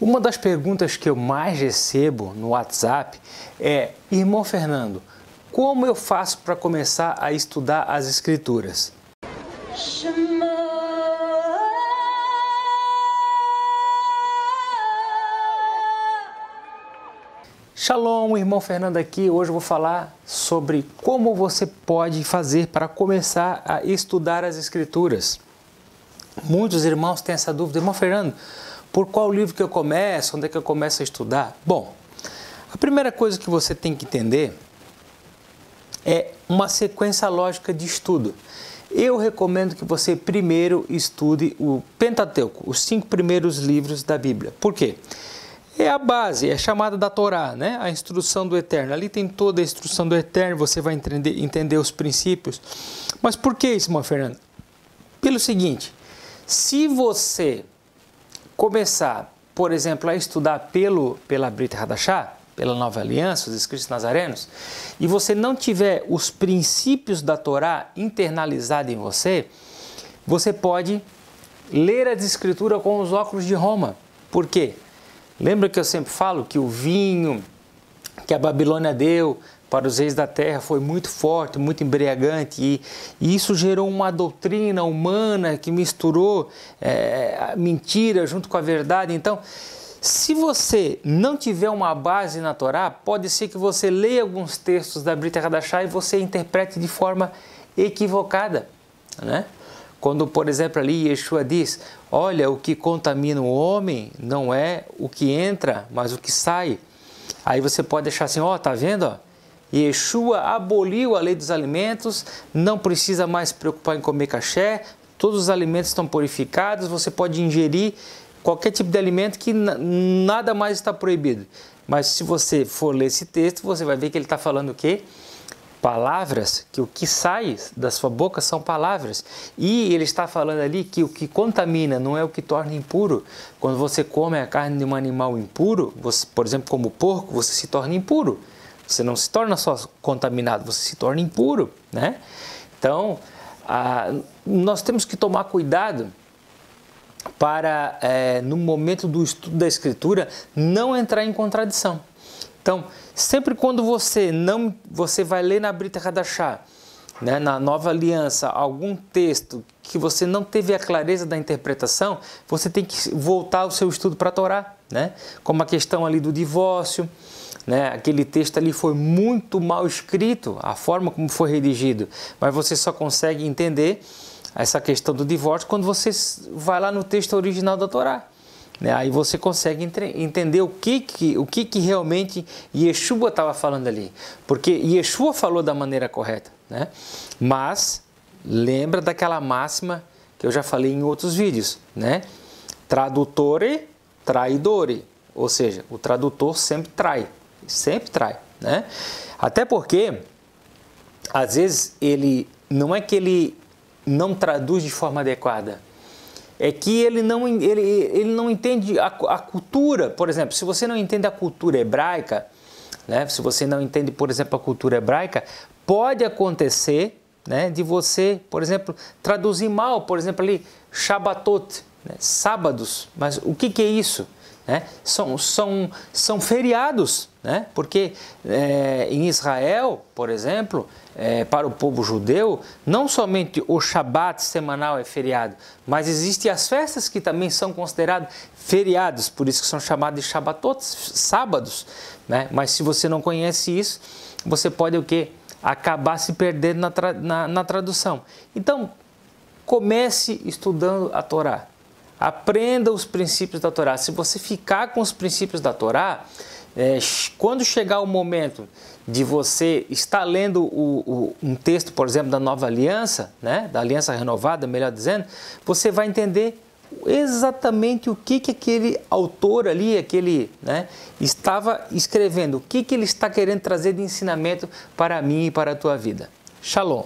Uma das perguntas que eu mais recebo no WhatsApp é: irmão Fernando, como eu faço para começar a estudar as Escrituras? Shalom, irmão Fernando aqui. Hoje eu vou falar sobre como você pode fazer para começar a estudar as Escrituras. Muitos irmãos têm essa dúvida: irmão Fernando, por qual livro que eu começo? Onde é que eu começo a estudar? Bom, a primeira coisa que você tem que entender é uma sequência lógica de estudo. Eu recomendo que você primeiro estude o Pentateuco, os 5 primeiros livros da Bíblia. Por quê? É a base, é chamada da Torá, né? A instrução do Eterno. Ali tem toda a instrução do Eterno, você vai entender os princípios. Mas por que isso, irmão Fernando? Pelo seguinte: se você começar, por exemplo, a estudar pela Brit Hadashah, pela Nova Aliança, os escritos nazarenos, e você não tiver os princípios da Torá internalizados em você, você pode ler as Escrituras com os óculos de Roma. Por quê? Lembra que eu sempre falo que o vinho que a Babilônia deu para os reis da terra foi muito forte, muito embriagante, e isso gerou uma doutrina humana que misturou a mentira junto com a verdade. Então, se você não tiver uma base na Torá, pode ser que você leia alguns textos da Brit Hadashah e você interprete de forma equivocada, né? Quando, por exemplo, ali Yeshua diz: olha, o que contamina o homem não é o que entra, mas o que sai. Aí você pode deixar assim: ó, tá vendo? Ó? Yeshua aboliu a lei dos alimentos, não precisa mais se preocupar em comer caché, todos os alimentos estão purificados, você pode ingerir qualquer tipo de alimento que nada mais está proibido. Mas se você for ler esse texto, você vai ver que ele está falando o quê? Palavras, que o que sai da sua boca são palavras. E ele está falando ali que o que contamina não é o que torna impuro. Quando você come a carne de um animal impuro, você, por exemplo, como o porco, você se torna impuro. Você não se torna só contaminado, você se torna impuro, né? Então, nós temos que tomar cuidado para, no momento do estudo da Escritura, não entrar em contradição. Então, sempre quando você vai ler na Brit Hadashah, né, na Nova Aliança, algum texto que você não teve a clareza da interpretação, você tem que voltar o seu estudo para a Torá, né? Como a questão ali do divórcio, né? Aquele texto ali foi muito mal escrito, a forma como foi redigido, mas você só consegue entender essa questão do divórcio quando você vai lá no texto original da Torá. Aí você consegue entender o que realmente Yeshua estava falando ali. Porque Yeshua falou da maneira correta, né? Mas lembra daquela máxima que eu já falei em outros vídeos, né? Tradutore, traidore. Ou seja, o tradutor sempre trai, né? Até porque, às vezes, não é que ele não traduz de forma adequada, é que ele não entende a cultura. Por exemplo, se você não entende a cultura hebraica, né? Se você não entende, por exemplo, a cultura hebraica, pode acontecer, né, de você, por exemplo, traduzir mal, por exemplo, ali, Shabbatot, né, sábados. Mas o que é isso? Né? São feriados, né? Porque em Israel, por exemplo, para o povo judeu, não somente o Shabat semanal é feriado, mas existem as festas que também são consideradas feriados, por isso que são chamados de Shabbatot, sábados, né? Mas se você não conhece isso, você pode o quê? Acabar se perdendo na tradução. Então, comece estudando a Torá. Aprenda os princípios da Torá. Se você ficar com os princípios da Torá, quando chegar o momento de você estar lendo um texto, por exemplo, da Nova Aliança, né, da Aliança Renovada, melhor dizendo, você vai entender exatamente o que aquele autor ali, né, estava escrevendo, o que ele está querendo trazer de ensinamento para mim e para a tua vida. Shalom!